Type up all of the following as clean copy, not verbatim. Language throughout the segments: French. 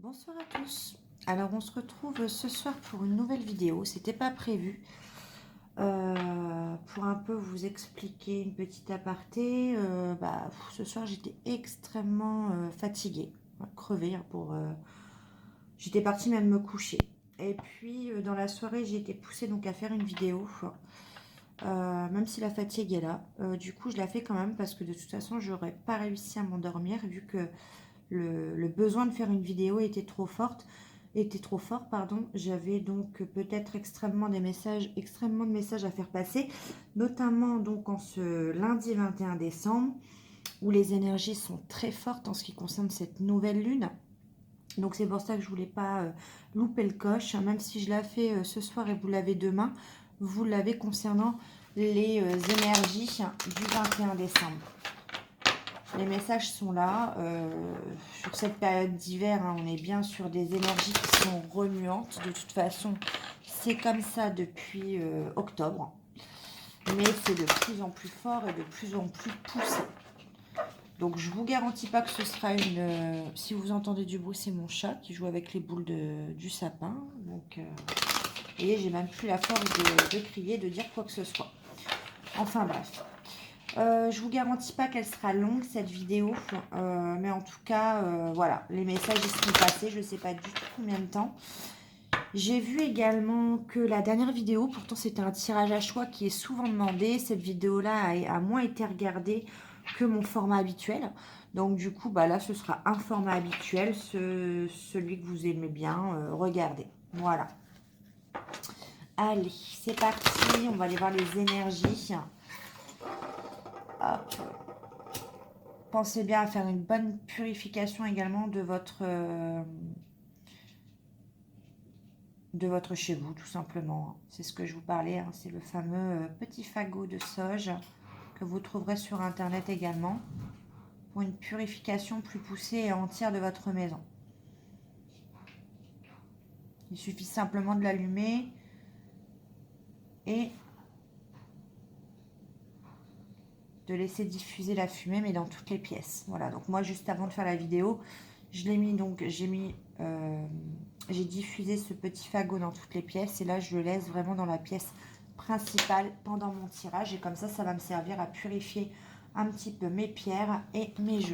Bonsoir à tous. Alors on se retrouve ce soir pour une nouvelle vidéo. C'était pas prévu. Pour un peu vous expliquer une petite aparté. Ce soir j'étais extrêmement fatiguée, crevée j'étais partie même me coucher. Et puis dans la soirée j'ai été poussée donc à faire une vidéo. Même si la fatigue est là. Du coup je la fais quand même parce que de toute façon j'aurais pas réussi à m'endormir vu que le besoin de faire une vidéo était trop fort, pardon. J'avais donc peut-être extrêmement de messages à faire passer, notamment donc en ce lundi 21 décembre, où les énergies sont très fortes en ce qui concerne cette nouvelle lune. Donc c'est pour ça que je voulais pas louper le coche, hein. Même si je la fais ce soir et vous l'avez demain, vous l'avez concernant les énergies du 21 décembre. Les messages sont là. Sur cette période d'hiver, hein, on est bien sur des énergies qui sont remuantes. De toute façon, c'est comme ça depuis octobre. Mais c'est de plus en plus fort et de plus en plus poussé. Donc je vous garantis pas que ce sera une... si vous entendez du bruit, c'est mon chat qui joue avec les boules du sapin. Donc, vous voyez, j'ai même plus la force de crier, de dire quoi que ce soit. Enfin bref. Je vous garantis pas qu'elle sera longue cette vidéo, mais en tout cas, voilà, les messages ils seront passés, je sais pas du tout combien de temps. J'ai vu également que la dernière vidéo, pourtant c'était un tirage à choix qui est souvent demandé, cette vidéo-là a moins été regardée que mon format habituel. Donc du coup, bah là ce sera un format habituel, celui que vous aimez bien, regardez. Voilà. Allez, c'est parti, on va aller voir les énergies. Hop. Pensez bien à faire une bonne purification également de votre chez vous, tout simplement. C'est ce que je vous parlais, hein. C'est le fameux petit fagot de sauge que vous trouverez sur Internet également pour une purification plus poussée et entière de votre maison. Il suffit simplement de l'allumer et de laisser diffuser la fumée, mais dans toutes les pièces. Voilà, donc moi, juste avant de faire la vidéo, je l'ai mis, donc j'ai diffusé ce petit fagot dans toutes les pièces, et là, je le laisse vraiment dans la pièce principale pendant mon tirage, et comme ça va me servir à purifier un petit peu mes pierres et mes jeux.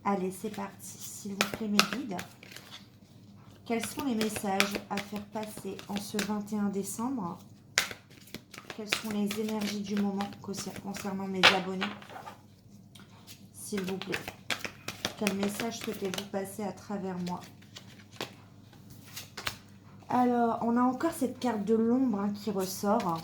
Allez, c'est parti. S'il vous plaît, mes guides, quels sont les messages à faire passer en ce 21 décembre? Quelles sont les énergies du moment concernant mes abonnés? S'il vous plaît. Quel message souhaitez-vous passer à travers moi? Alors, on a encore cette carte de l'ombre, hein, qui ressort.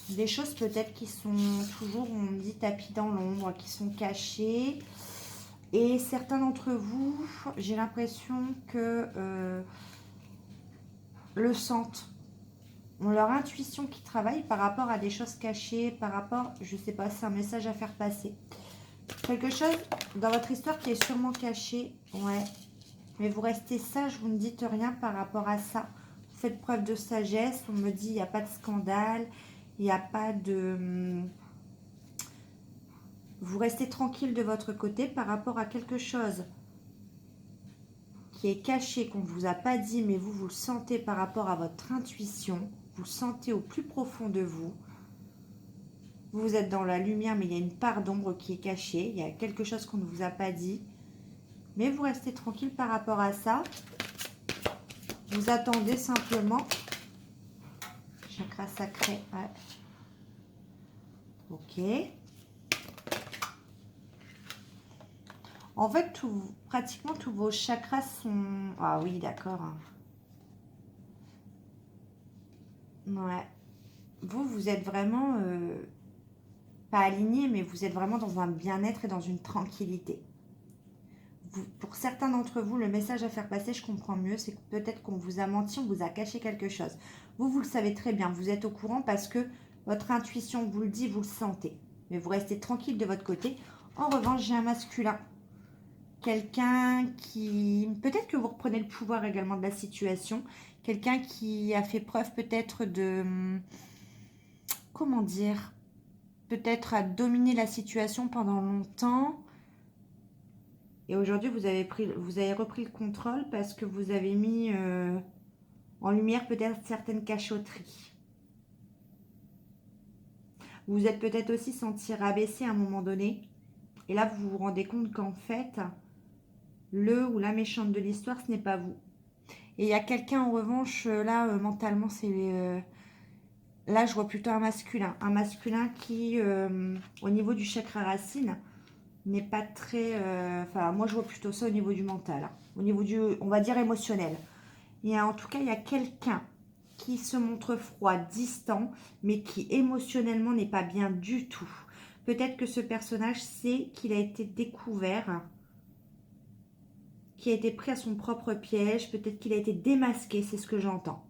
Des choses peut-être qui sont toujours, on me dit, tapis dans l'ombre, qui sont cachées. Et certains d'entre vous, j'ai l'impression que le sentent. On leur intuition qui travaille par rapport à des choses cachées, par rapport, je sais pas, c'est un message à faire passer. Quelque chose dans votre histoire qui est sûrement caché, ouais. Mais vous restez sage, vous ne dites rien par rapport à ça. Vous faites preuve de sagesse, on me dit il n'y a pas de scandale, il n'y a pas de... Vous restez tranquille de votre côté par rapport à quelque chose qui est caché, qu'on ne vous a pas dit, mais vous le sentez par rapport à votre intuition. Vous le sentez au plus profond de vous. Vous êtes dans la lumière, mais il y a une part d'ombre qui est cachée. Il y a quelque chose qu'on ne vous a pas dit. Mais vous restez tranquille par rapport à ça. Vous attendez simplement. Chakra sacré. Ouais. Ok. En fait, pratiquement tous vos chakras sont... Ah oui, d'accord. Ouais. Vous êtes vraiment... pas aligné, mais vous êtes vraiment dans un bien-être et dans une tranquillité. Pour certains d'entre vous, le message à faire passer, je comprends mieux, c'est que peut-être qu'on vous a menti, on vous a caché quelque chose. Vous le savez très bien, vous êtes au courant parce que votre intuition vous le dit, vous le sentez. Mais vous restez tranquille de votre côté. En revanche, j'ai un masculin. Quelqu'un qui... Peut-être que vous reprenez le pouvoir également de la situation. Quelqu'un qui a fait preuve peut-être de... Comment dire? Peut-être à dominer la situation pendant longtemps. Et aujourd'hui, vous avez repris le contrôle parce que vous avez mis en lumière peut-être certaines cachotteries. Vous vous êtes peut-être aussi senti rabaissé à un moment donné. Et là, vous vous rendez compte qu'en fait, le ou la méchante de l'histoire, ce n'est pas vous. Et il y a quelqu'un, en revanche, là, mentalement, c'est... là, je vois plutôt un masculin. Un masculin qui, au niveau du chakra racine, n'est pas très... Enfin, moi, je vois plutôt ça au niveau du mental. Hein. Au niveau du, on va dire, émotionnel. En tout cas, il y a quelqu'un qui se montre froid, distant, mais qui émotionnellement n'est pas bien du tout. Peut-être que ce personnage sait qu'il a été découvert, qui a été pris à son propre piège, peut-être qu'il a été démasqué, c'est ce que j'entends.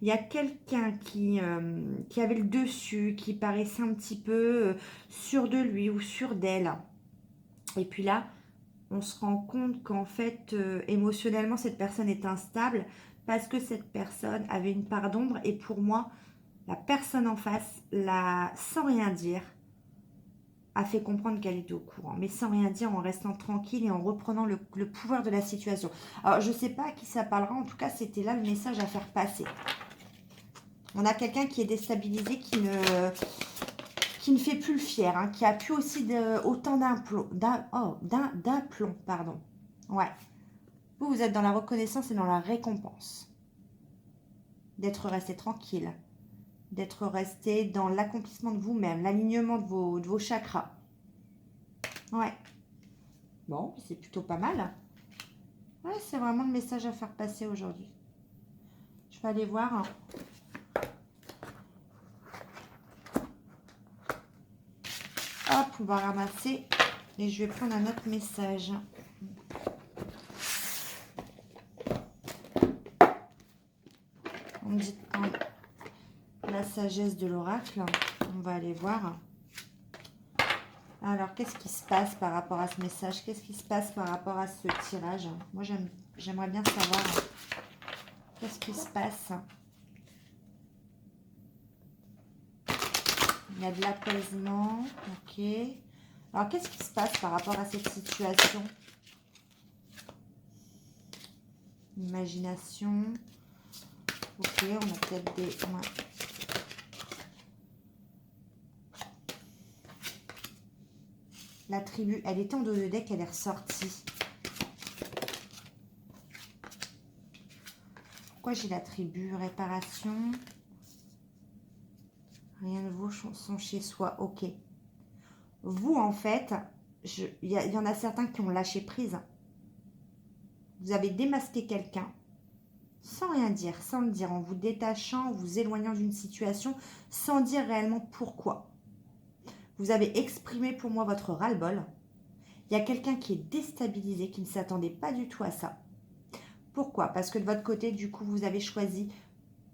Il y a quelqu'un qui avait le dessus, qui paraissait un petit peu sûr de lui ou sûr d'elle. Et puis là, on se rend compte qu'en fait, émotionnellement, cette personne est instable parce que cette personne avait une part d'ombre. Et pour moi, la personne en face, sans rien dire, a fait comprendre qu'elle était au courant. Mais sans rien dire, en restant tranquille et en reprenant le pouvoir de la situation. Alors, je ne sais pas à qui ça parlera. En tout cas, c'était là le message à faire passer. On a quelqu'un qui est déstabilisé, qui ne fait plus le fier, hein, qui a plus aussi autant d'aplomb, pardon. Ouais. Vous êtes dans la reconnaissance et dans la récompense. D'être resté tranquille. D'être resté dans l'accomplissement de vous-même, l'alignement de vos chakras. Ouais. Bon, c'est plutôt pas mal. Ouais, c'est vraiment le message à faire passer aujourd'hui. Je vais aller voir. Hein. Hop, on va ramasser. Et je vais prendre un autre message. On me dit de prendre la sagesse de l'oracle. On va aller voir. Alors, qu'est-ce qui se passe par rapport à ce message? Qu'est-ce qui se passe par rapport à ce tirage? Moi, j'aimerais bien savoir qu'est-ce qui se passe. Il y a de l'apaisement. Ok. Alors, qu'est-ce qui se passe par rapport à cette situation? Imagination. Ok, on a peut-être des... Ouais. La tribu, elle était en dos de deck, elle est ressortie. Pourquoi j'ai la tribu? Réparation. Rien ne vaut son chez soi. Ok. Vous, en fait, il y en a certains qui ont lâché prise. Vous avez démasqué quelqu'un sans rien dire, sans le dire, en vous détachant, en vous éloignant d'une situation, sans dire réellement pourquoi. Vous avez exprimé pour moi votre ras-le-bol. Il y a quelqu'un qui est déstabilisé, qui ne s'attendait pas du tout à ça. Pourquoi? Parce que de votre côté, du coup, vous avez choisi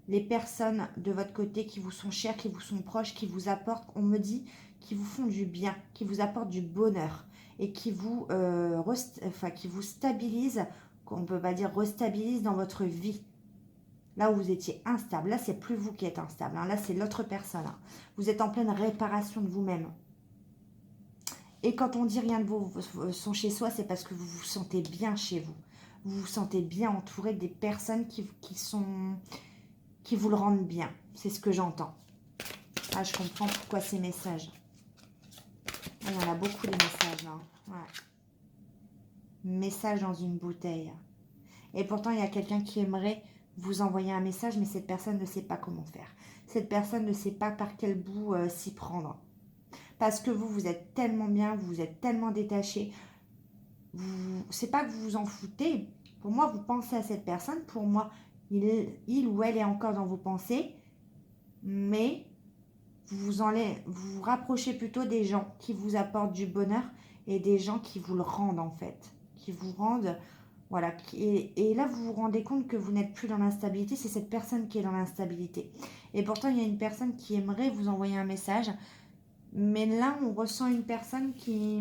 les personnes de votre côté qui vous sont chères, qui vous sont proches, qui vous apportent, on me dit, qui vous font du bien, qui vous apportent du bonheur et qui vous stabilisent, qu'on ne peut pas dire restabilisent dans votre vie. Là où vous étiez instable, là, c'est plus vous qui êtes instable. Hein. Là, c'est l'autre personne. Hein. Vous êtes en pleine réparation de vous-même. Et quand on dit rien de son chez soi, c'est parce que vous vous sentez bien chez vous. Vous vous sentez bien entouré des personnes qui vous le rendent bien. C'est ce que j'entends. Ah, je comprends pourquoi ces messages. Ah, il y en a beaucoup, les messages. Là. Ouais. Message dans une bouteille. Et pourtant, il y a quelqu'un qui aimerait vous envoyer un message, mais cette personne ne sait pas comment faire. Cette personne ne sait pas par quel bout s'y prendre. Parce que vous êtes tellement bien, vous êtes tellement détaché. C'est pas que vous vous en foutez. Pour moi, vous pensez à cette personne. Pour moi, il ou elle est encore dans vos pensées. Mais vous vous rapprochez plutôt des gens qui vous apportent du bonheur et des gens qui vous le rendent en fait. Qui vous rendent... Voilà, et là, vous vous rendez compte que vous n'êtes plus dans l'instabilité, c'est cette personne qui est dans l'instabilité. Et pourtant, il y a une personne qui aimerait vous envoyer un message, mais là, on ressent une personne qui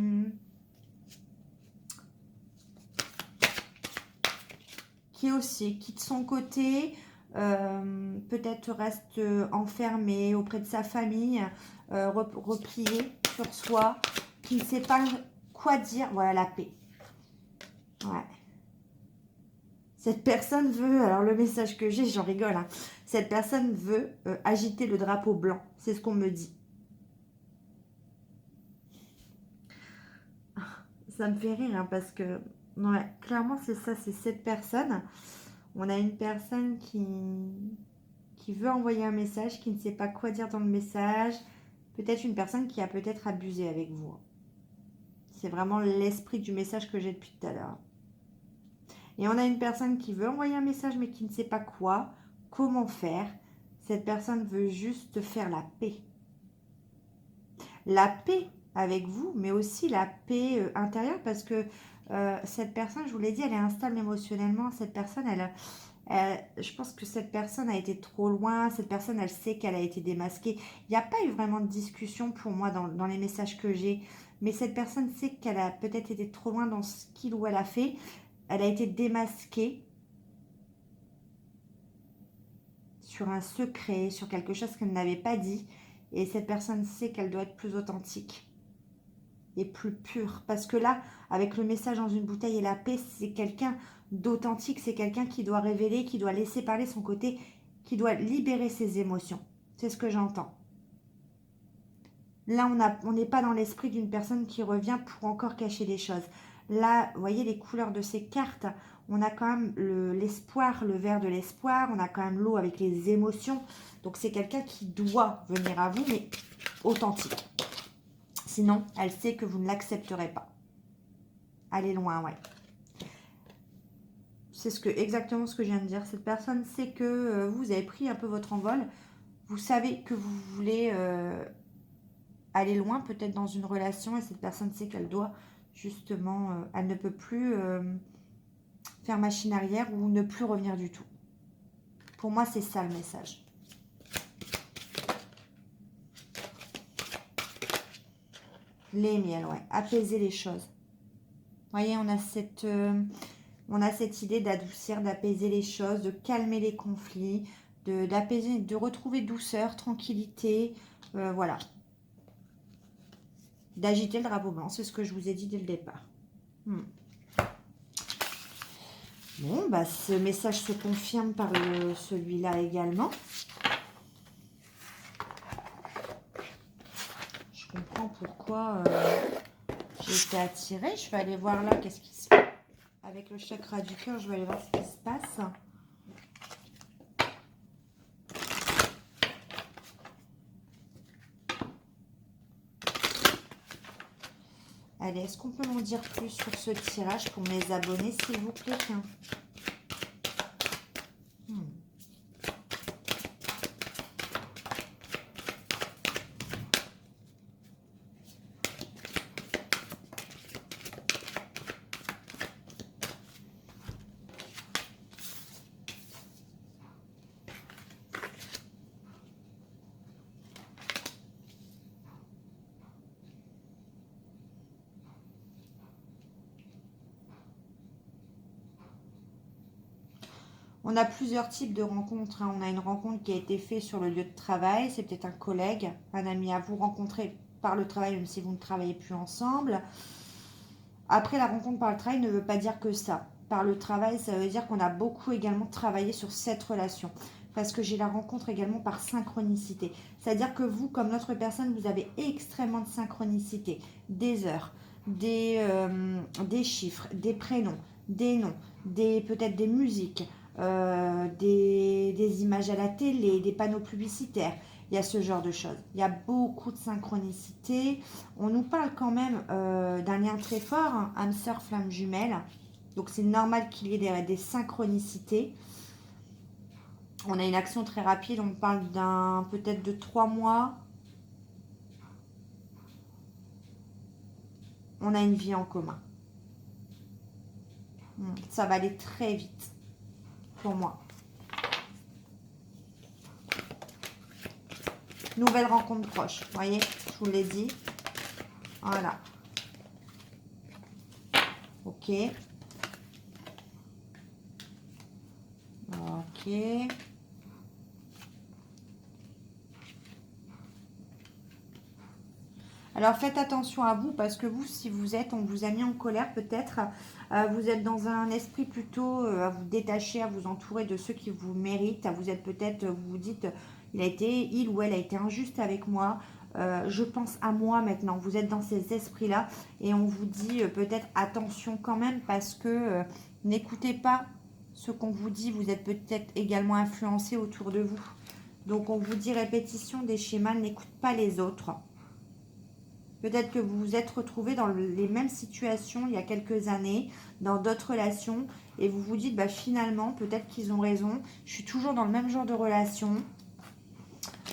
aussi, qui de son côté, peut-être reste enfermé auprès de sa famille, replié sur soi, qui ne sait pas quoi dire. Voilà, la paix. Ouais. Cette personne veut, alors le message que j'ai, j'en rigole, hein. Cette personne veut agiter le drapeau blanc. C'est ce qu'on me dit. Ça me fait rire, hein, parce que, ouais, clairement, c'est ça, c'est cette personne. On a une personne qui veut envoyer un message, qui ne sait pas quoi dire dans le message. Peut-être une personne qui a peut-être abusé avec vous. C'est vraiment l'esprit du message que j'ai depuis tout à l'heure. Et on a une personne qui veut envoyer un message mais qui ne sait pas quoi, comment faire. Cette personne veut juste faire la paix. La paix avec vous, mais aussi la paix intérieure parce que cette personne, je vous l'ai dit, elle est instable émotionnellement. Cette personne, je pense que cette personne a été trop loin. Cette personne, elle sait qu'elle a été démasquée. Il n'y a pas eu vraiment de discussion pour moi dans les messages que j'ai. Mais cette personne sait qu'elle a peut-être été trop loin dans ce qu'il ou elle a fait. Elle a été démasquée sur un secret, sur quelque chose qu'elle n'avait pas dit. Et cette personne sait qu'elle doit être plus authentique et plus pure. Parce que là, avec le message dans une bouteille et la paix, c'est quelqu'un d'authentique. C'est quelqu'un qui doit révéler, qui doit laisser parler son côté, qui doit libérer ses émotions. C'est ce que j'entends. Là, on n'est pas dans l'esprit d'une personne qui revient pour encore cacher des choses. Là, vous voyez les couleurs de ces cartes. On a quand même l'espoir, le vert de l'espoir. On a quand même l'eau avec les émotions. Donc, c'est quelqu'un qui doit venir à vous, mais authentique. Sinon, elle sait que vous ne l'accepterez pas. Allez loin, ouais. C'est exactement ce que je viens de dire. Cette personne sait que vous avez pris un peu votre envol. Vous savez que vous voulez aller loin, peut-être dans une relation, et cette personne sait qu'elle doit justement, elle ne peut plus faire machine arrière ou ne plus revenir du tout. Pour moi, c'est ça le message. Les miels, ouais. Apaiser les choses. Vous voyez, on a cette idée d'adoucir, d'apaiser les choses, de calmer les conflits, d'apaiser, de retrouver douceur, tranquillité, voilà. D'agiter le drapeau blanc, c'est ce que je vous ai dit dès le départ. Bon, bah ce message se confirme par celui-là également. Je comprends pourquoi j'ai été attirée. Je vais aller voir là, qu'est-ce qui se passe. Avec le chakra du cœur, je vais aller voir ce qui se passe. Allez, est-ce qu'on peut m'en dire plus sur ce tirage pour mes abonnés, s'il vous plaît? On a plusieurs types de rencontres. On a une rencontre qui a été faite sur le lieu de travail. C'est peut-être un collègue, un ami à vous rencontrer par le travail, même si vous ne travaillez plus ensemble. Après, la rencontre par le travail ne veut pas dire que ça. Par le travail, ça veut dire qu'on a beaucoup également travaillé sur cette relation. Parce que j'ai la rencontre également par synchronicité. C'est-à-dire que vous, comme l'autre personne, vous avez extrêmement de synchronicité. Des heures, des chiffres, des prénoms, des noms, peut-être des musiques, des images à la télé, des panneaux publicitaires. Il y a ce genre de choses. Il y a beaucoup de synchronicité. On nous parle quand même d'un lien très fort, hein, âme sœur, flamme jumelle. Donc c'est normal qu'il y ait des synchronicités. On a une action très rapide. On parle peut-être de 3 mois. On a une vie en commun. Ça va aller très vite pour moi. Nouvelle rencontre proche. Vous voyez, je vous l'ai dit. Voilà. Ok. Ok. Alors faites attention à vous parce que vous, si vous êtes, on vous a mis en colère peut-être, vous êtes dans un esprit plutôt à vous détacher, à vous entourer de ceux qui vous méritent. Vous êtes peut-être, vous vous dites, il ou elle a été injuste avec moi. Je pense à moi maintenant. Vous êtes dans ces esprits-là et on vous dit peut-être attention quand même parce que n'écoutez pas ce qu'on vous dit. Vous êtes peut-être également influencé autour de vous. Donc on vous dit répétition des schémas, n'écoute pas les autres. Peut-être que vous vous êtes retrouvé dans les mêmes situations il y a quelques années, dans d'autres relations, et vous vous dites, bah, finalement, peut-être qu'ils ont raison, je suis toujours dans le même genre de relation,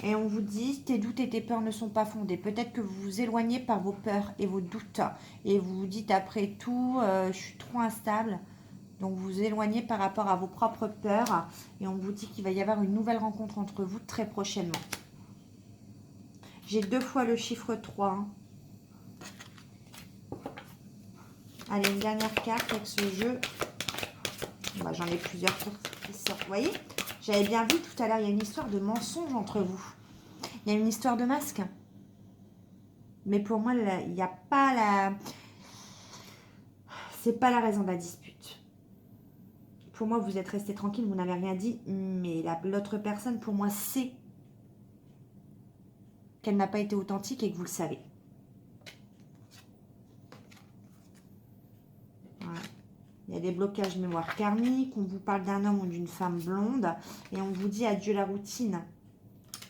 et on vous dit, tes doutes et tes peurs ne sont pas fondés. Peut-être que vous vous éloignez par vos peurs et vos doutes, et vous vous dites, après tout, je suis trop instable, donc vous vous éloignez par rapport à vos propres peurs, et on vous dit qu'il va y avoir une nouvelle rencontre entre vous très prochainement. J'ai 2 fois le chiffre 3, hein. Allez, une dernière carte avec ce jeu. Bah, j'en ai plusieurs qui sortent. Vous voyez, j'avais bien vu tout à l'heure, il y a une histoire de mensonge entre vous. Il y a une histoire de masque. Mais pour moi, il n'y a pas la... C'est pas la raison de la dispute. Pour moi, vous êtes resté tranquille, vous n'avez rien dit. Mais l'autre personne, pour moi, sait qu'elle n'a pas été authentique et que vous le savez. Voilà. Il y a des blocages mémoire karmique, on vous parle d'un homme ou d'une femme blonde et on vous dit adieu la routine.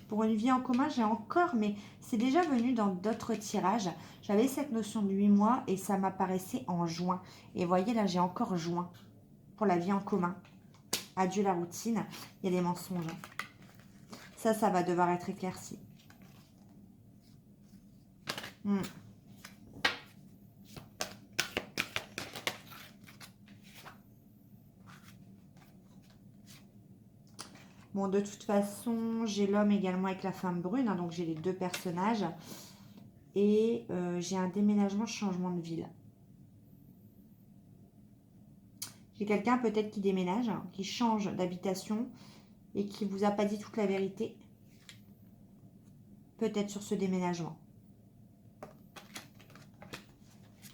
Pour une vie en commun, j'ai encore, mais c'est déjà venu dans d'autres tirages. J'avais cette notion de 8 mois et ça m'apparaissait en juin. Et voyez, là, j'ai encore juin pour la vie en commun. Adieu la routine, il y a des mensonges. Ça va devoir être éclairci. Bon, de toute façon, j'ai l'homme également avec la femme brune, hein, donc j'ai les 2 personnages. Et j'ai un déménagement, changement de ville. J'ai quelqu'un peut-être qui déménage, hein, qui change d'habitation et qui ne vous a pas dit toute la vérité. Peut-être sur ce déménagement.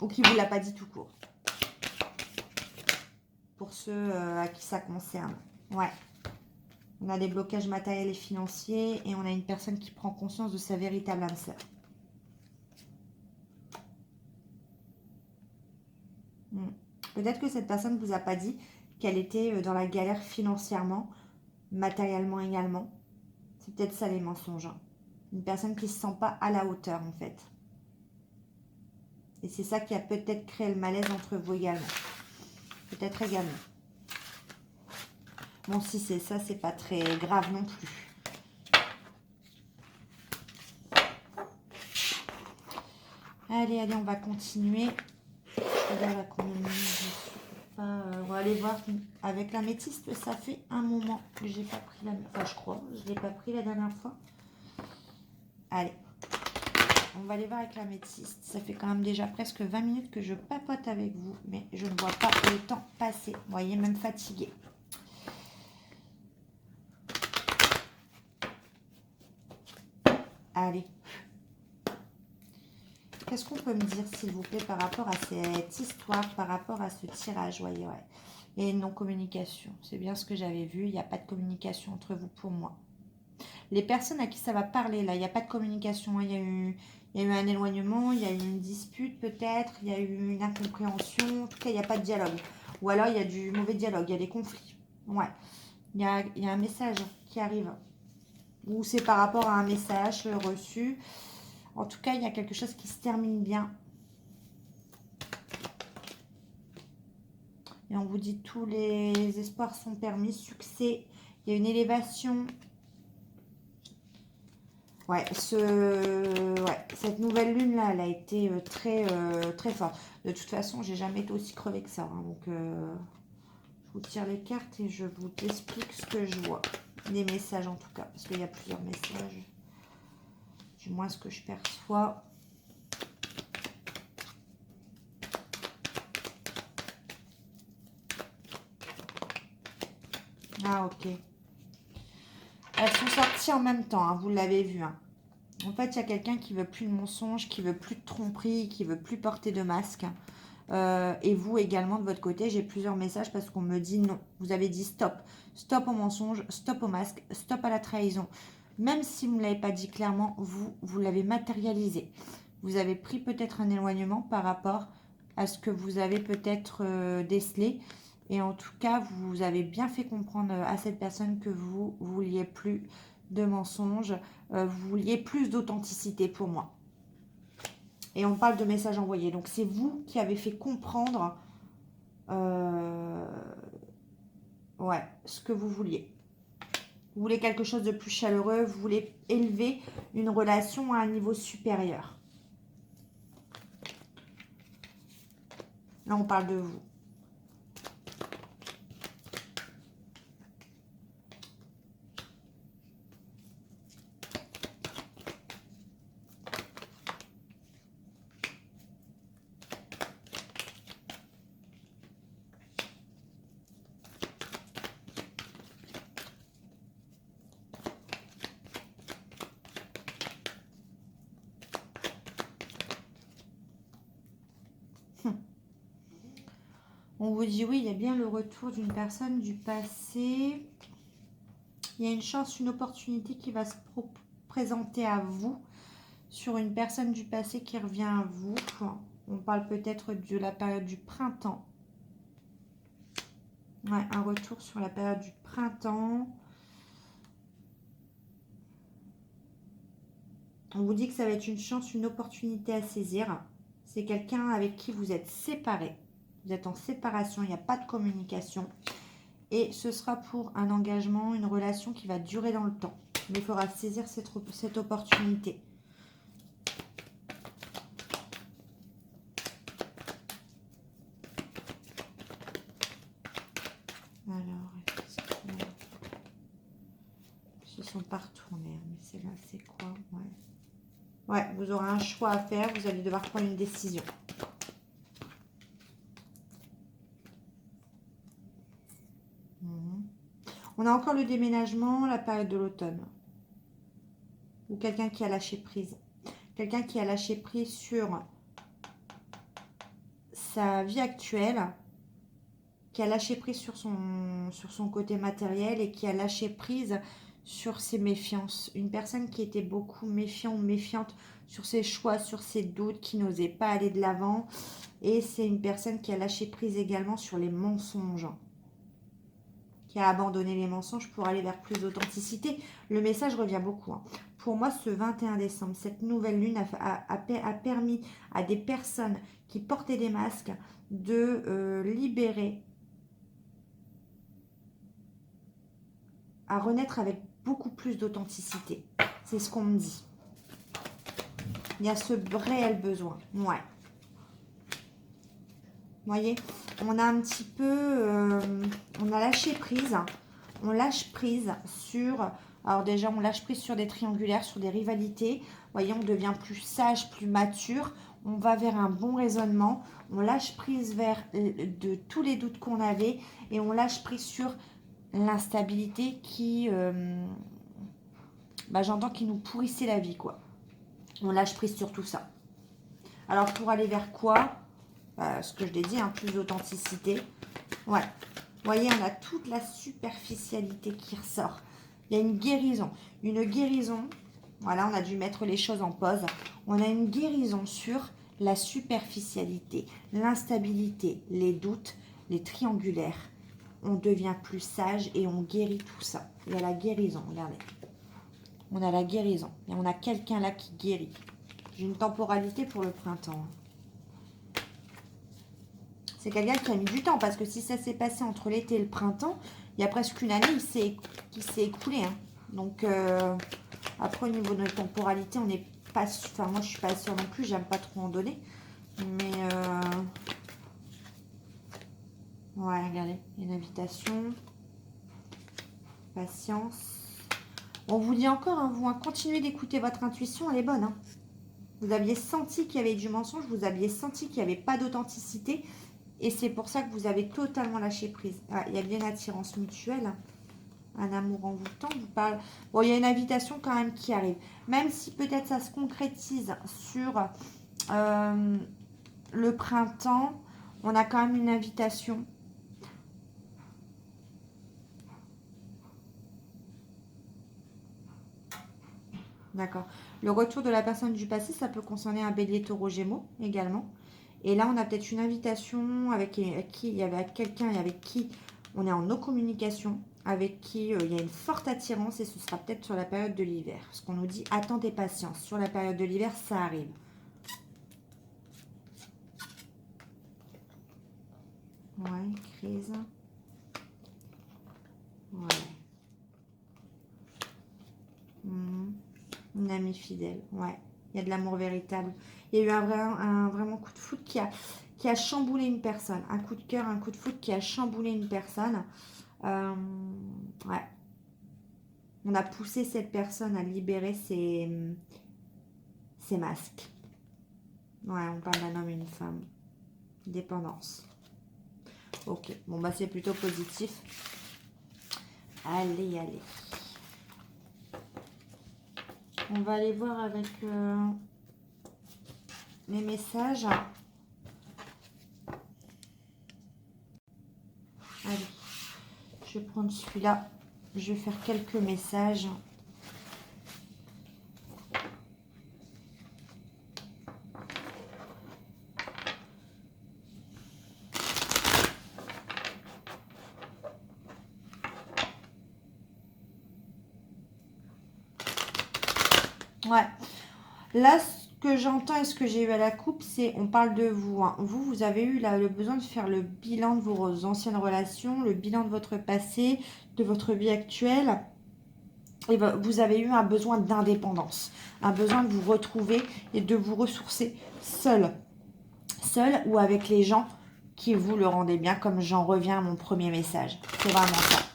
Ou qui ne vous l'a pas dit tout court. Pour ceux à qui ça concerne. Ouais. On a des blocages matériels et financiers et on a une personne qui prend conscience de sa véritable âme sœur. Peut-être que cette personne ne vous a pas dit qu'elle était dans la galère financièrement, matériellement également. C'est peut-être ça les mensonges. Hein. Une personne qui ne se sent pas à la hauteur en fait. Et c'est ça qui a peut-être créé le malaise entre vous également. Peut-être également. Bon, si c'est ça, c'est pas très grave non plus. Allez, on va continuer. Je regarde à combien de minutes on va aller voir avec l'améthyste. Ça fait un moment que j'ai pas pris la... Enfin, je crois. Je l'ai pas pris la dernière fois. Allez. On va aller voir avec l'améthyste. Ça fait quand même déjà presque 20 minutes que je papote avec vous. Mais je ne vois pas le temps passer. Vous voyez, même fatiguée. Allez. Qu'est-ce qu'on peut me dire, s'il vous plaît, par rapport à cette histoire, par rapport à ce tirage, voyez, ouais. Et non-communication. C'est bien ce que j'avais vu. Il n'y a pas de communication entre vous pour moi. Les personnes à qui ça va parler, là, il n'y a pas de communication. Il y a eu un éloignement, il y a eu une dispute peut-être, il y a eu une incompréhension. En tout cas, il n'y a pas de dialogue. Ou alors, il y a du mauvais dialogue, il y a des conflits. Ouais. Il y a un message qui arrive. Ou c'est par rapport à un message reçu. En tout cas, il y a quelque chose qui se termine bien. Et on vous dit tous les espoirs sont permis, succès. Il y a une élévation. Ouais, cette nouvelle lune là, elle a été très forte. De toute façon, j'ai jamais été aussi crevée que ça. Hein, donc, je vous tire les cartes et je vous explique ce que je vois. Des messages en tout cas, parce qu'il y a plusieurs messages. Du moins ce que je perçois. Ah, ok. Elles sont sorties en même temps, hein, vous l'avez vu. Hein. En fait, il y a quelqu'un qui veut plus de mensonges, qui veut plus de tromperie, qui veut plus porter de masque. Et vous également, de votre côté, j'ai plusieurs messages parce qu'on me dit non. Vous avez dit stop. Stop au mensonge, stop au masque, stop à la trahison. Même si vous ne l'avez pas dit clairement, vous l'avez matérialisé. Vous avez pris peut-être un éloignement par rapport à ce que vous avez peut-être décelé. Et en tout cas, vous avez bien fait comprendre à cette personne que vous vouliez plus de mensonges, vous vouliez plus d'authenticité pour moi. Et on parle de messages envoyés. Donc c'est vous qui avez fait comprendre ouais, ce que vous vouliez. Vous voulez quelque chose de plus chaleureux, vous voulez élever une relation à un niveau supérieur. Là, on parle de vous. On vous dit oui, il y a bien le retour d'une personne du passé. Il y a une chance, une opportunité qui va se présenter à vous sur une personne du passé qui revient à vous. On parle peut-être de la période du printemps. Ouais, un retour sur la période du printemps. On vous dit que ça va être une chance, une opportunité à saisir. C'est quelqu'un avec qui vous êtes séparés. Vous êtes en séparation, il n'y a pas de communication. Et ce sera pour un engagement, une relation qui va durer dans le temps. Mais il faudra saisir cette opportunité. Alors, ils ne sont pas retournés. Mais c'est là, c'est quoi? Ouais, vous aurez un choix à faire. Vous allez devoir prendre une décision. On a encore le déménagement, la période de l'automne. Ou quelqu'un qui a lâché prise. Quelqu'un qui a lâché prise sur sa vie actuelle, qui a lâché prise sur son côté matériel et qui a lâché prise sur ses méfiances. Une personne qui était beaucoup méfiant ou méfiante sur ses choix, sur ses doutes, qui n'osait pas aller de l'avant. Et c'est une personne qui a lâché prise également sur les mensonges, qui a abandonné les mensonges pour aller vers plus d'authenticité. Le message revient beaucoup. Pour moi, ce 21 décembre, cette nouvelle lune a permis à des personnes qui portaient des masques de libérer, à renaître avec beaucoup plus d'authenticité. C'est ce qu'on me dit. Il y a ce réel besoin. Ouais. Vous voyez, on a un petit peu, on a lâché prise. On lâche prise sur, alors déjà on lâche prise sur des triangulaires, sur des rivalités. Vous voyez, on devient plus sage, plus mature. On va vers un bon raisonnement. On lâche prise vers de tous les doutes qu'on avait. Et on lâche prise sur l'instabilité qui, j'entends, qui nous pourrissait la vie, quoi. On lâche prise sur tout ça. Alors pour aller vers quoi? Ce que je l'ai dit, plus d'authenticité. Ouais. Vous voyez, on a toute la superficialité qui ressort. Il y a une guérison. Une guérison. Voilà, on a dû mettre les choses en pause. On a une guérison sur la superficialité, l'instabilité, les doutes, les triangulaires. On devient plus sage et on guérit tout ça. Il y a la guérison, regardez. On a la guérison. Et on a quelqu'un là qui guérit. J'ai une temporalité pour le printemps. C'est quelqu'un qui a mis du temps, parce que si ça s'est passé entre l'été et le printemps, il y a presque une année qui s'est écoulée. Donc, après, au niveau de notre temporalité, on n'est pas... Enfin, moi, je suis pas sûre non plus, j'aime pas trop en donner. Mais, ouais, regardez, il y a une invitation. Patience. On vous dit encore, vous continuez d'écouter votre intuition, elle est bonne. Vous aviez senti qu'il y avait du mensonge, vous aviez senti qu'il n'y avait pas d'authenticité. Et c'est pour ça que vous avez totalement lâché prise. Ah, il y a bien une attirance mutuelle. Un amour envoûtant, vous parle. Bon, il y a une invitation quand même qui arrive. Même si peut-être ça se concrétise sur le printemps, on a quand même une invitation. D'accord. Le retour de la personne du passé, ça peut concerner un bélier, taureau, gémeaux également. Et là, on a peut-être une invitation avec quelqu'un avec qui on est en no communication, avec qui il y a une forte attirance et ce sera peut-être sur la période de l'hiver. Ce qu'on nous dit, attendez patience. Sur la période de l'hiver, ça arrive. Ouais, crise. Ouais. Une amie fidèle, ouais. Il y a de l'amour véritable. Il y a eu un vraiment coup de foudre qui a chamboulé une personne. Un coup de cœur, un coup de foudre qui a chamboulé une personne. Ouais. On a poussé cette personne à libérer ses masques. Ouais, on parle d'un homme et une femme. Dépendance. Ok, bon bah c'est plutôt positif. Allez, allez. On va aller voir avec les messages. Allez, je vais prendre celui-là. Je vais faire quelques messages. Ouais. Là, ce que j'entends et ce que j'ai eu à la coupe, c'est, on parle de vous, hein. Vous avez eu là, le besoin de faire le bilan de vos anciennes relations, le bilan de votre passé, de votre vie actuelle. Et vous avez eu un besoin d'indépendance, un besoin de vous retrouver et de vous ressourcer seul. Seul ou avec les gens qui vous le rendaient bien, comme j'en reviens à mon premier message. C'est vraiment ça.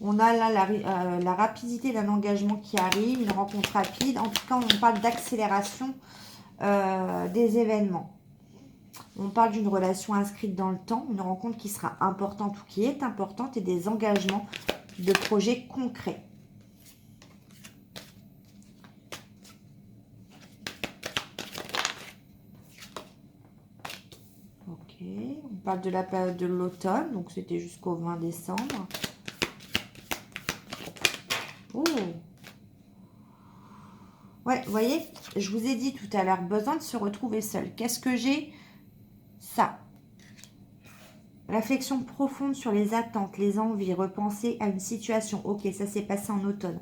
On a là la rapidité d'un engagement qui arrive, une rencontre rapide. En tout cas, on parle d'accélération des événements. On parle d'une relation inscrite dans le temps, une rencontre qui sera importante ou qui est importante et des engagements de projets concrets. Ok, on parle de la période de l'automne, donc c'était jusqu'au 20 décembre. Oh! Ouais, vous voyez, je vous ai dit tout à l'heure, besoin de se retrouver seul. Qu'est-ce que j'ai? Ça. Réflexion profonde sur les attentes, les envies, repenser à une situation. Ok, ça s'est passé en automne.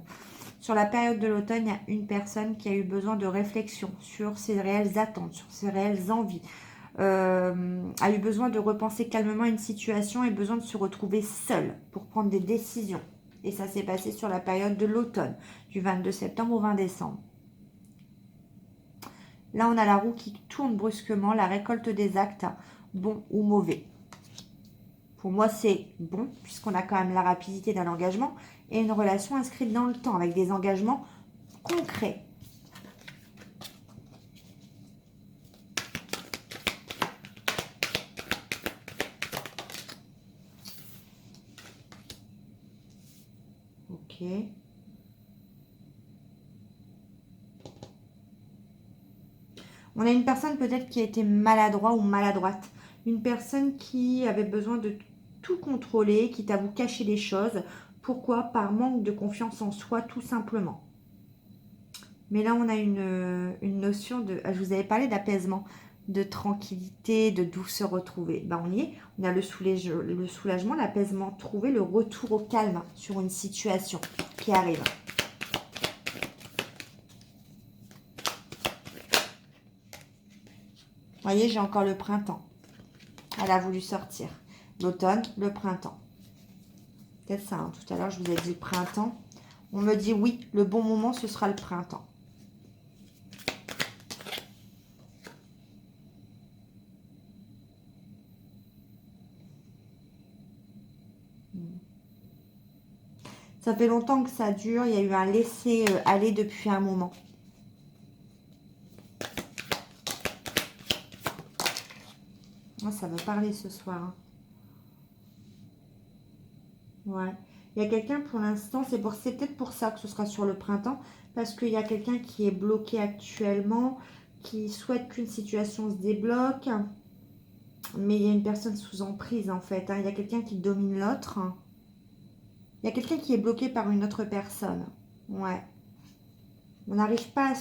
Sur la période de l'automne, il y a une personne qui a eu besoin de réflexion sur ses réelles attentes, sur ses réelles envies. A eu besoin de repenser calmement une situation et besoin de se retrouver seule pour prendre des décisions. Et ça s'est passé sur la période de l'automne, du 22 septembre au 20 décembre. Là, on a la roue qui tourne brusquement, la récolte des actes, bons ou mauvais. Pour moi, c'est bon, puisqu'on a quand même la rapidité d'un engagement et une relation inscrite dans le temps, avec des engagements concrets. Ok. On a une personne peut-être qui a été maladroit ou maladroite. Une personne qui avait besoin de tout contrôler, qui t'a vous caché des choses. Pourquoi? Par manque de confiance en soi, tout simplement. Mais là, on a une notion de... Je vous avais parlé d'apaisement, de tranquillité, de douceur retrouvée. Ben, on y est. On a le soulagement, l'apaisement trouvé, le retour au calme sur une situation qui arrive. Vous voyez, j'ai encore le printemps. Elle a voulu sortir. L'automne, le printemps. Peut-être ça, hein. Tout à l'heure, je vous ai dit printemps. On me dit oui, le bon moment, ce sera le printemps. Ça fait longtemps que ça dure. Il y a eu un laisser-aller depuis un moment. Ah, ça veut parler ce soir. Hein. Ouais. Il y a quelqu'un pour l'instant, c'est peut-être pour ça que ce sera sur le printemps, parce qu'il y a quelqu'un qui est bloqué actuellement, qui souhaite qu'une situation se débloque, mais il y a une personne sous emprise en fait. Hein. Il y a quelqu'un qui domine l'autre. Il y a quelqu'un qui est bloqué par une autre personne. Ouais. On n'arrive pas à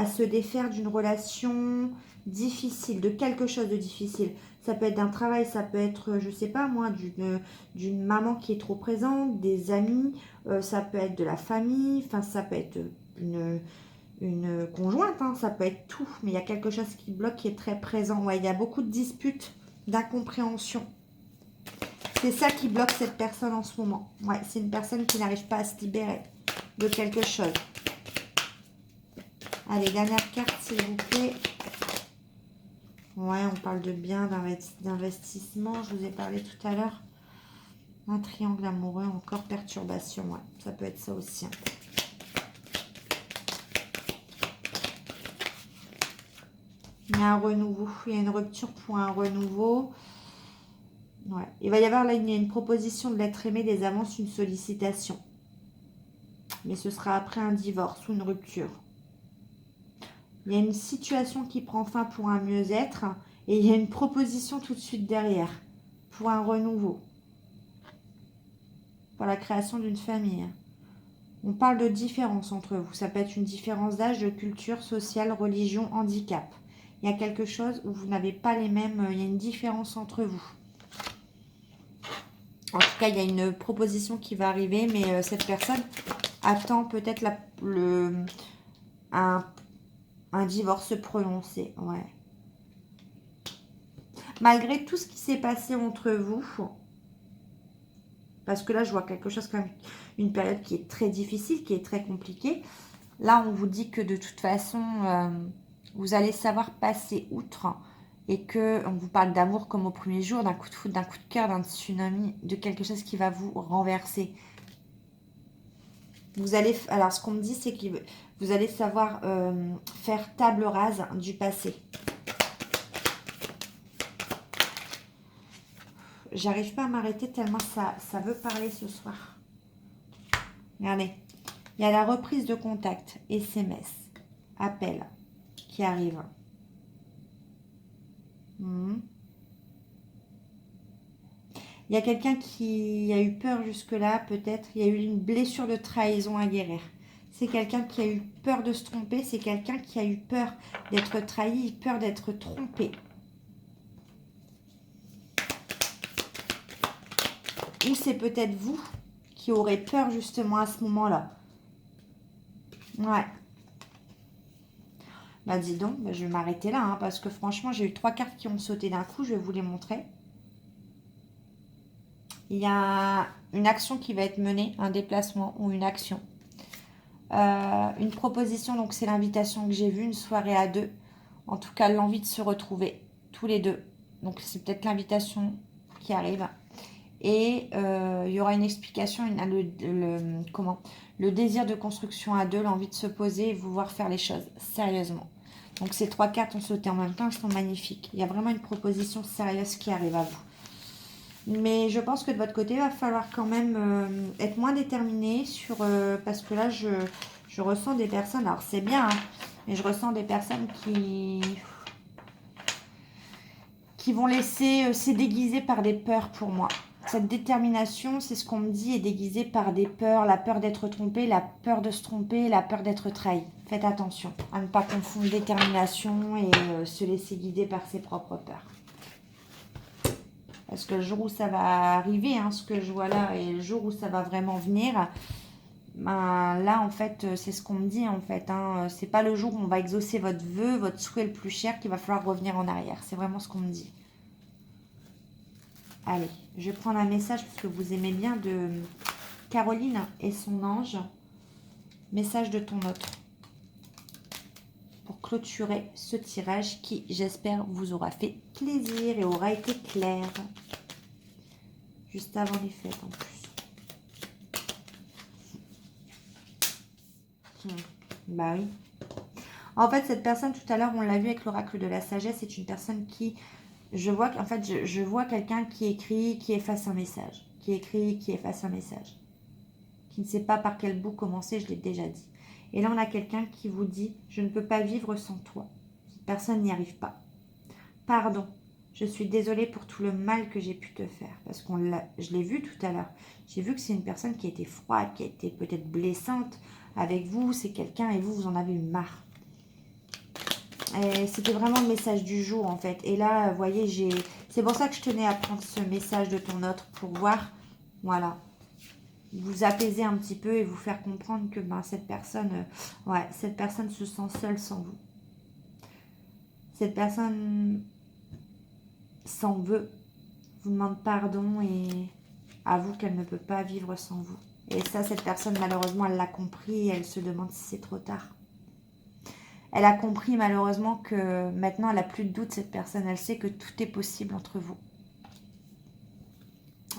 se défaire d'une relation difficile, de quelque chose de difficile. Ça peut être d'un travail, ça peut être, je sais pas moi, d'une maman qui est trop présente, des amis, ça peut être de la famille, enfin ça peut être une conjointe, hein, ça peut être tout. Mais il y a quelque chose qui bloque, qui est très présent. Ouais, il y a beaucoup de disputes, d'incompréhension. C'est ça qui bloque cette personne en ce moment. Ouais, c'est une personne qui n'arrive pas à se libérer de quelque chose. Allez, dernière carte, s'il vous plaît. Ouais, on parle de biens, d'investissement. Je vous ai parlé tout à l'heure. Un triangle amoureux, encore perturbation. Ouais, ça peut être ça aussi. Hein. Il y a un renouveau. Il y a une rupture pour un renouveau. Ouais. Il va y avoir là une proposition de l'être aimé, des avances, une sollicitation. Mais ce sera après un divorce ou une rupture. Il y a une situation qui prend fin pour un mieux-être et il y a une proposition tout de suite derrière pour un renouveau, pour la création d'une famille. On parle de différence entre vous. Ça peut être une différence d'âge, de culture, sociale, religion, handicap. Il y a quelque chose où vous n'avez pas les mêmes... Il y a une différence entre vous. En tout cas, il y a une proposition qui va arriver, mais cette personne attend peut-être un divorce prononcé. Ouais. Malgré tout ce qui s'est passé entre vous, parce que là, je vois quelque chose comme une période qui est très difficile, qui est très compliquée. Là, on vous dit que de toute façon, vous allez savoir passer outre et que on vous parle d'amour comme au premier jour, d'un coup de foudre, d'un coup de cœur, d'un tsunami, de quelque chose qui va vous renverser. Vous allez, alors ce qu'on me dit, c'est que vous allez savoir faire table rase du passé. J'arrive pas à m'arrêter tellement ça veut parler ce soir. Regardez, il y a la reprise de contact, SMS, appel qui arrive. Il y a quelqu'un qui a eu peur jusque-là, peut-être. Il y a eu une blessure de trahison à guérir. C'est quelqu'un qui a eu peur de se tromper. C'est quelqu'un qui a eu peur d'être trahi, peur d'être trompé. Ou c'est peut-être vous qui aurez peur justement à ce moment-là. Ouais. Bah dis donc, bah, je vais m'arrêter là, hein, parce que franchement, j'ai eu 3 cartes qui ont sauté d'un coup. Je vais vous les montrer. Il y a une action qui va être menée, un déplacement ou une action. Une proposition, donc c'est l'invitation que j'ai vue, une soirée à deux. En tout cas, l'envie de se retrouver tous les deux. Donc c'est peut-être l'invitation qui arrive. Et il y aura une explication, le désir de construction à deux, l'envie de se poser et vouloir faire les choses sérieusement. Donc ces 3 cartes ont sauté en même temps, elles sont magnifiques. Il y a vraiment une proposition sérieuse qui arrive à vous. Mais je pense que de votre côté, il va falloir quand même être moins déterminé parce que là, je ressens des personnes, alors c'est bien, hein, mais je ressens des personnes qui vont laisser c'est déguisé par des peurs pour moi. Cette détermination, c'est ce qu'on me dit, est déguisée par des peurs, la peur d'être trompé, la peur de se tromper, la peur d'être trahi. Faites attention à ne pas confondre détermination et se laisser guider par ses propres peurs. Parce que le jour où ça va arriver, hein, ce que je vois là, et le jour où ça va vraiment venir, ben, là, en fait, c'est ce qu'on me dit, en fait. Hein, c'est pas le jour où on va exaucer votre vœu, votre souhait le plus cher, qu'il va falloir revenir en arrière. C'est vraiment ce qu'on me dit. Allez, je vais prendre un message, parce que vous aimez bien, de Caroline et son ange. Message de ton autre. Pour clôturer ce tirage qui, j'espère, vous aura fait plaisir et aura été clair. Juste avant les fêtes, en plus. Bah oui. En fait, cette personne, tout à l'heure, on l'a vu avec l'oracle de la sagesse, c'est une personne qui Je vois qu'en fait, je vois quelqu'un qui écrit, qui efface un message. Qui écrit, qui efface un message. Qui ne sait pas par quel bout commencer, je l'ai déjà dit. Et là, on a quelqu'un qui vous dit, je ne peux pas vivre sans toi. Cette personne n'y arrive pas. Pardon, je suis désolée pour tout le mal que j'ai pu te faire. Parce je l'ai vu tout à l'heure. J'ai vu que c'est une personne qui a été froide, qui a été peut-être blessante avec vous. C'est quelqu'un et vous en avez eu marre. C'était vraiment le message du jour en fait. Et là, vous voyez, c'est pour ça que je tenais à prendre ce message de ton autre pour voir, voilà, vous apaiser un petit peu et vous faire comprendre que ben, cette personne, ouais, cette personne se sent seule sans vous. Cette personne s'en veut, vous demande pardon et avoue qu'elle ne peut pas vivre sans vous. Et ça, cette personne, malheureusement, elle l'a compris et elle se demande si c'est trop tard. Elle a compris malheureusement que maintenant elle n'a plus de doute, cette personne. Elle sait que tout est possible entre vous.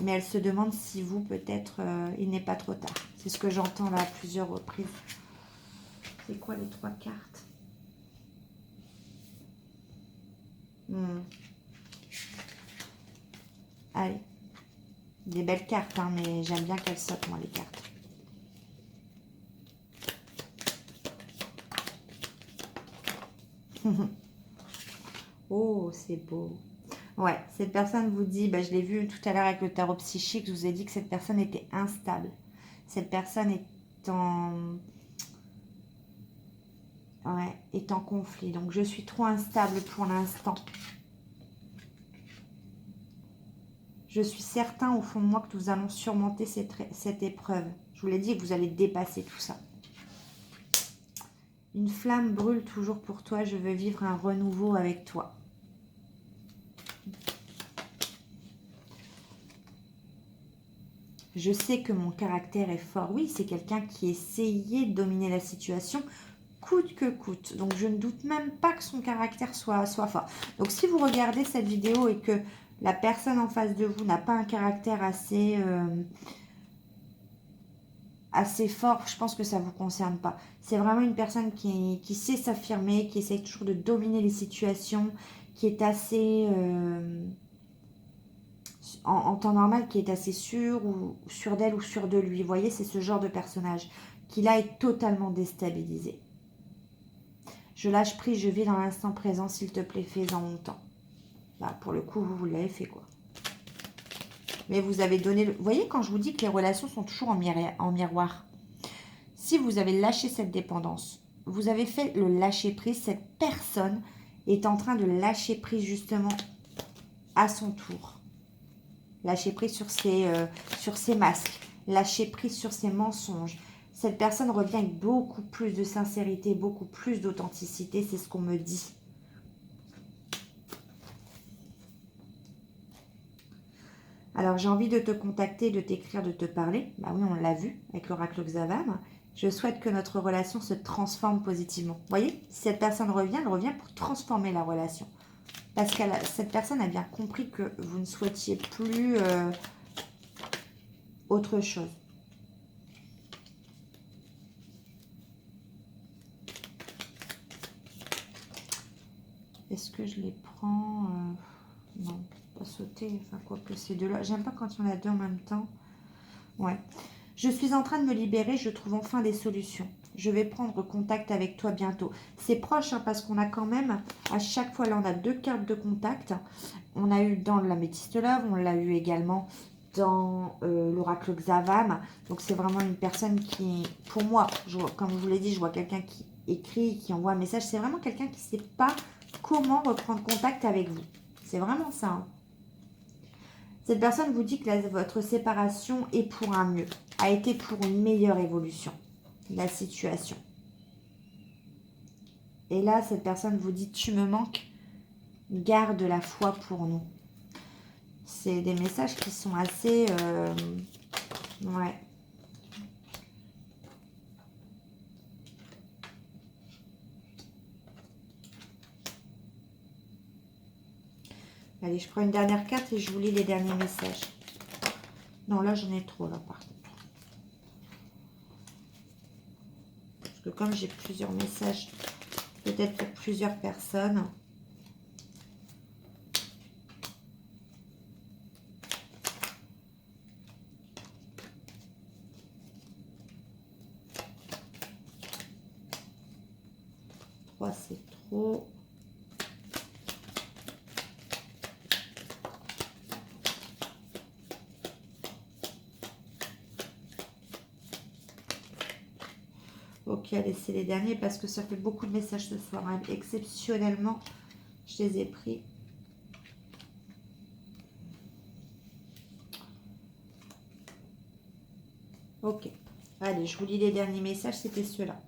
Mais elle se demande si vous, peut-être, il n'est pas trop tard. C'est ce que j'entends là à plusieurs reprises. C'est quoi les 3 cartes? Allez. Des belles cartes, hein, mais j'aime bien qu'elles sautent, moi, les cartes. Oh, c'est beau. Ouais, cette personne vous dit, bah, je l'ai vu tout à l'heure avec le tarot psychique, je vous ai dit que cette personne était instable. Cette personne est en conflit. Donc, je suis trop instable pour l'instant. Je suis certain au fond de moi que nous allons surmonter cette épreuve. Je vous l'ai dit que vous allez dépasser tout ça. Une flamme brûle toujours pour toi. Je veux vivre un renouveau avec toi. Je sais que mon caractère est fort. Oui, c'est quelqu'un qui essayait de dominer la situation coûte que coûte. Donc, je ne doute même pas que son caractère soit fort. Donc, si vous regardez cette vidéo et que la personne en face de vous n'a pas un caractère assez fort, je pense que ça ne vous concerne pas. C'est vraiment une personne qui sait s'affirmer, qui essaie toujours de dominer les situations, qui est assez... en temps normal, qui est assez sûr d'elle ou sûr de lui. Vous voyez, c'est ce genre de personnage qui là est totalement déstabilisé. Je lâche prise, je vis dans l'instant présent, s'il te plaît, fais-en mon temps. Bah, pour le coup, vous l'avez fait, quoi. Mais vous avez donné... Vous voyez, quand je vous dis que les relations sont toujours en miroir, si vous avez lâché cette dépendance, vous avez fait le lâcher prise, cette personne est en train de lâcher prise justement à son tour. Lâcher prise sur ses masques, lâcher prise sur ses mensonges. Cette personne revient avec beaucoup plus de sincérité, beaucoup plus d'authenticité, c'est ce qu'on me dit. Alors, j'ai envie de te contacter, de t'écrire, de te parler. Bah oui, on l'a vu avec l'oracle Xavam. Je souhaite que notre relation se transforme positivement. Vous voyez, si cette personne revient, elle revient pour transformer la relation. Parce que cette personne a bien compris que vous ne souhaitiez plus autre chose. Est-ce que je les prends Non, pas sauter. Enfin, quoi que ces deux-là. J'aime pas quand il y en a deux en même temps. Ouais. Je suis en train de me libérer, je trouve enfin des solutions. Je vais prendre contact avec toi bientôt. C'est proche hein, parce qu'on a quand même, à chaque fois, là on a 2 cartes de contact. On a eu dans l'améthyste love, on l'a eu également dans l'oracle Xavam. Donc c'est vraiment une personne qui, pour moi, comme je vous l'ai dit, je vois quelqu'un qui écrit, qui envoie un message. C'est vraiment quelqu'un qui ne sait pas comment reprendre contact avec vous. C'est vraiment ça. Hein. Cette personne vous dit que votre séparation est pour un mieux, a été pour une meilleure évolution de la situation. Et là, cette personne vous dit, tu me manques, garde la foi pour nous. C'est des messages qui sont assez... ouais. Allez, je prends une dernière carte et je vous lis les derniers messages. Non, là, j'en ai trop, là, par contre. Parce que comme j'ai plusieurs messages, peut-être pour plusieurs personnes. 3, c'est trop. Ok, allez, c'est les derniers parce que ça fait beaucoup de messages ce soir, hein. Exceptionnellement, je les ai pris. Ok. Allez, je vous lis les derniers messages, c'était ceux-là.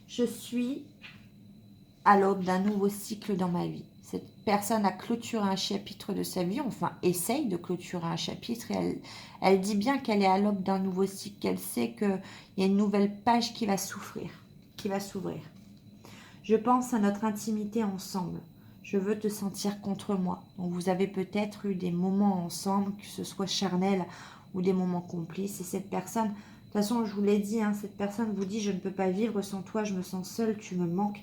Je suis à l'aube d'un nouveau cycle dans ma vie. Cette personne a clôturé un chapitre de sa vie, enfin essaye de clôturer un chapitre, et elle dit bien qu'elle est à l'aube d'un nouveau cycle, qu'elle sait qu'il y a une nouvelle page qui va s'ouvrir. Je pense à notre intimité ensemble. Je veux te sentir contre moi. Donc vous avez peut-être eu des moments ensemble, que ce soit charnel ou des moments complices. Et cette personne, de toute façon je vous l'ai dit, hein, cette personne vous dit je ne peux pas vivre sans toi, je me sens seule, tu me manques.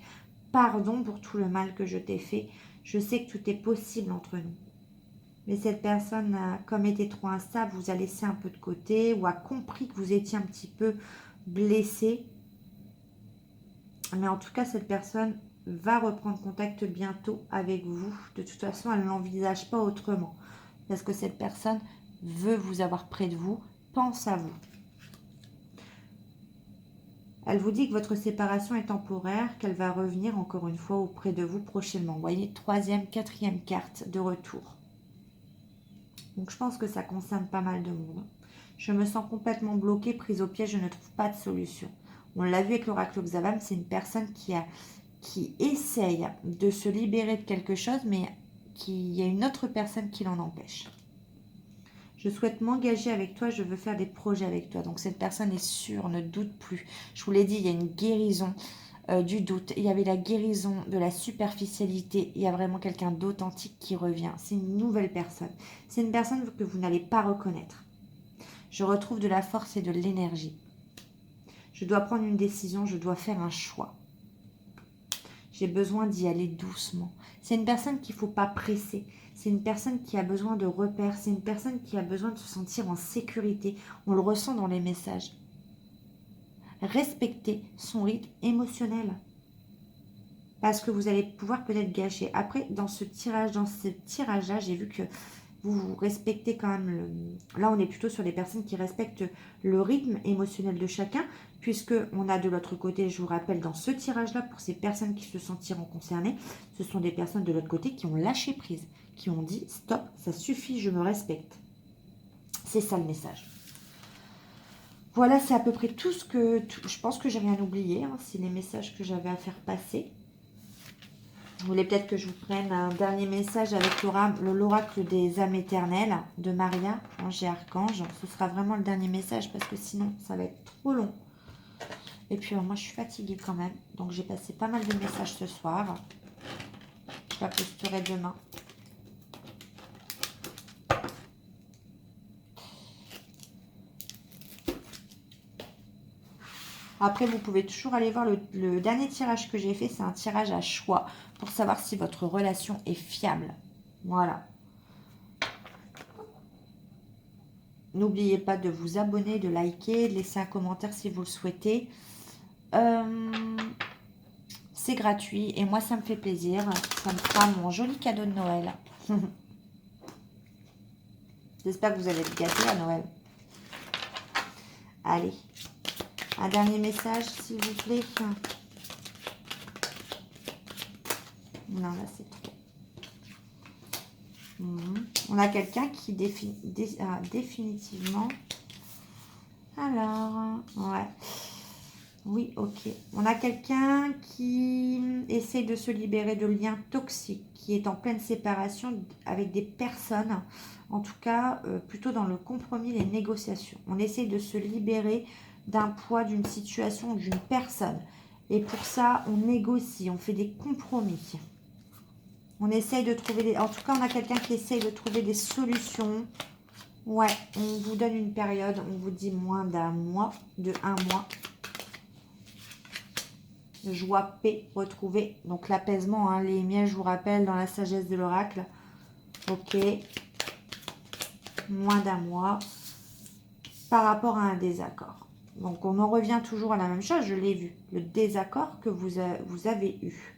Pardon pour tout le mal que je t'ai fait. Je sais que tout est possible entre nous. Mais cette personne, comme était trop instable, vous a laissé un peu de côté ou a compris que vous étiez un petit peu blessé. Mais en tout cas, cette personne va reprendre contact bientôt avec vous. De toute façon, elle ne l'envisage pas autrement. Parce que cette personne veut vous avoir près de vous, pense à vous. Elle vous dit que votre séparation est temporaire, qu'elle va revenir encore une fois auprès de vous prochainement. Vous voyez, 3e, 4e carte de retour. Donc je pense que ça concerne pas mal de monde. Je me sens complètement bloquée, prise au piège, je ne trouve pas de solution. On l'a vu avec l'oracle Xavam, c'est une personne qui essaye de se libérer de quelque chose, mais il y a une autre personne qui l'en empêche. Je souhaite m'engager avec toi, je veux faire des projets avec toi. Donc cette personne est sûre, ne doute plus. Je vous l'ai dit, il y a une guérison du doute. Il y avait la guérison de la superficialité. Il y a vraiment quelqu'un d'authentique qui revient. C'est une nouvelle personne. C'est une personne que vous n'allez pas reconnaître. Je retrouve de la force et de l'énergie. Je dois prendre une décision, je dois faire un choix. J'ai besoin d'y aller doucement. C'est une personne qu'il ne faut pas presser. C'est une personne qui a besoin de repères. C'est une personne qui a besoin de se sentir en sécurité. On le ressent dans les messages. Respectez son rythme émotionnel. Parce que vous allez pouvoir peut-être gâcher. Après, dans ce tirage-là, j'ai vu que vous respectez quand même Là, on est plutôt sur des personnes qui respectent le rythme émotionnel de chacun, puisque on a de l'autre côté, je vous rappelle, dans ce tirage-là, pour ces personnes qui se sentiront concernées, ce sont des personnes de l'autre côté qui ont lâché prise, qui ont dit « Stop, ça suffit, je me respecte ». C'est ça le message. Voilà, c'est à peu près tout ce que... je pense que j'ai rien oublié, hein, c'est les messages que j'avais à faire passer. Vous voulez peut-être que je vous prenne un dernier message avec l'oracle des âmes éternelles de Maria, ange et archange. Ce sera vraiment le dernier message parce que sinon, ça va être trop long. Et puis, moi, je suis fatiguée quand même. Donc, j'ai passé pas mal de messages ce soir. Je la posterai demain. Après, vous pouvez toujours aller voir le dernier tirage que j'ai fait. C'est un tirage à choix pour savoir si votre relation est fiable. Voilà. N'oubliez pas de vous abonner, de liker, de laisser un commentaire si vous le souhaitez. C'est gratuit et moi, ça me fait plaisir. Ça me fera mon joli cadeau de Noël. J'espère que vous allez être gâtés à Noël. Allez. Un dernier message, s'il vous plaît. Non, là, c'est trop. On a quelqu'un qui définitivement... Alors, ouais. Oui, ok. On a quelqu'un qui essaie de se libérer de liens toxiques, qui est en pleine séparation avec des personnes, en tout cas, plutôt dans le compromis, les négociations. On essaie de se libérer d'un poids, d'une situation, d'une personne. Et pour ça, on négocie, on fait des compromis. On essaye de trouver En tout cas, on a quelqu'un qui essaye de trouver des solutions. Ouais, on vous donne une période, on vous dit moins d'un mois, de 1 mois. Joie, paix, retrouver. Donc l'apaisement, hein, les miels, je vous rappelle, dans la sagesse de l'oracle. Ok. Moins d'un mois. Par rapport à un désaccord. Donc, on en revient toujours à la même chose, je l'ai vu. Le désaccord que vous avez eu.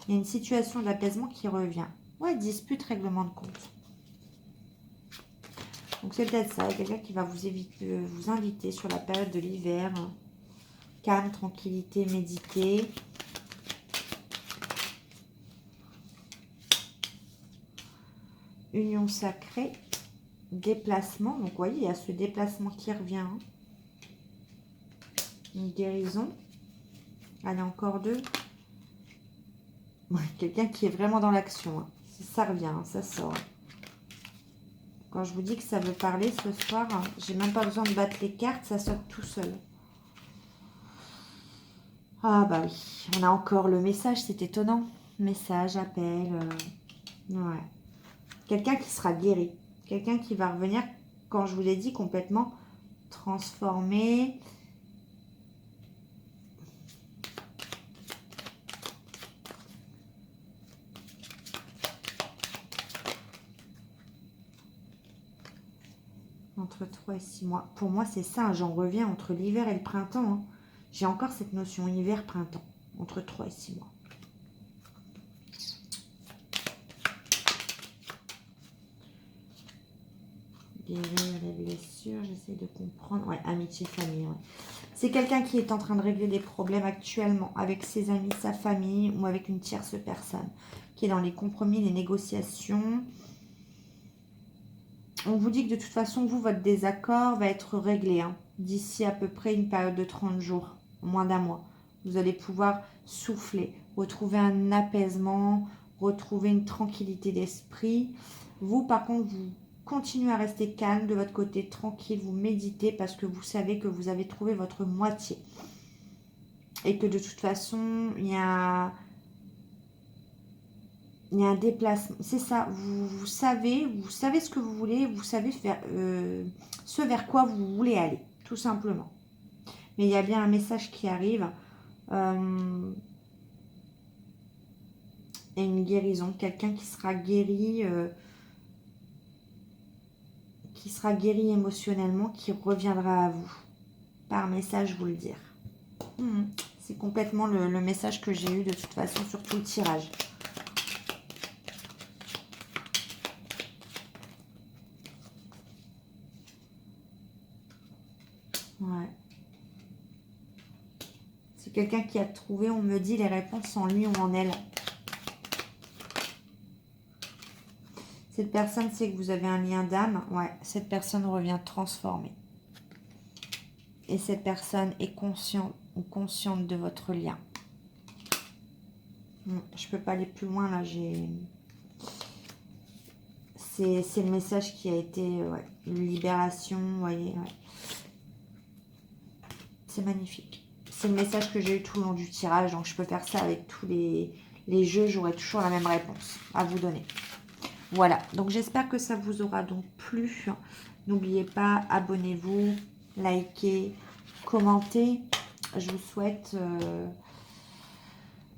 Il y a une situation d'apaisement qui revient. Ouais, dispute, règlement de compte. Donc, c'est peut-être ça. Il y a quelqu'un qui va vous inviter sur la période de l'hiver. Calme, tranquillité, méditer. Union sacrée. Déplacement. Donc, vous voyez, il y a ce déplacement qui revient. Hein. Une guérison. Allez, encore deux. Ouais, quelqu'un qui est vraiment dans l'action. Hein. Ça revient, hein, ça sort. Quand je vous dis que ça veut parler ce soir, hein, j'ai même pas besoin de battre les cartes, ça saute tout seul. Ah bah oui, on a encore le message, c'est étonnant. Message, appel. Ouais. Quelqu'un qui sera guéri. Quelqu'un qui va revenir, quand je vous l'ai dit, complètement transformé. Entre 3 et 6 mois. Pour moi, c'est ça. J'en reviens entre l'hiver et le printemps. Hein. J'ai encore cette notion hiver-printemps. Entre 3 et 6 mois. Guérir les blessures. J'essaie de comprendre. Ouais, amitié, famille. Ouais. C'est quelqu'un qui est en train de régler des problèmes actuellement avec ses amis, sa famille ou avec une tierce personne. Qui est dans les compromis, les négociations. On vous dit que de toute façon, vous, votre désaccord va être réglé hein, d'ici à peu près une période de 30 jours, moins d'un mois. Vous allez pouvoir souffler, retrouver un apaisement, retrouver une tranquillité d'esprit. Vous, par contre, vous continuez à rester calme de votre côté, tranquille, vous méditez parce que vous savez que vous avez trouvé votre moitié. Et que de toute façon, il y a un déplacement, c'est ça, vous savez ce que vous voulez, vous savez faire ce vers quoi vous voulez aller, tout simplement. Mais il y a bien un message qui arrive, et une guérison, quelqu'un qui sera guéri émotionnellement, qui reviendra à vous, par message vous le dire. C'est complètement le message que j'ai eu de toute façon sur tout le tirage. Ouais. C'est quelqu'un qui a trouvé, on me dit, les réponses en lui ou en elle. Cette personne sait que vous avez un lien d'âme. Ouais, cette personne revient transformée. Et cette personne est consciente ou consciente de votre lien. Je peux pas aller plus loin là. C'est le message qui a été une libération. Vous voyez, ouais. C'est magnifique. C'est le message que j'ai eu tout le long du tirage. Donc je peux faire ça avec tous les jeux. J'aurai toujours la même réponse à vous donner. Voilà, donc j'espère que ça vous aura donc plu. N'oubliez pas, abonnez-vous, likez, commentez. Je vous souhaite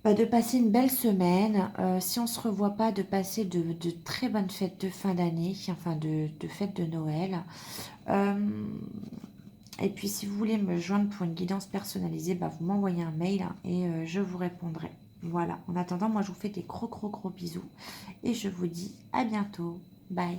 de passer une belle semaine. Si on ne se revoit pas, de passer de très bonnes fêtes de fin d'année, enfin de fêtes de Noël. Et puis si vous voulez me joindre pour une guidance personnalisée, vous m'envoyez un mail et je vous répondrai. Voilà, en attendant, moi je vous fais des gros bisous et je vous dis à bientôt. Bye.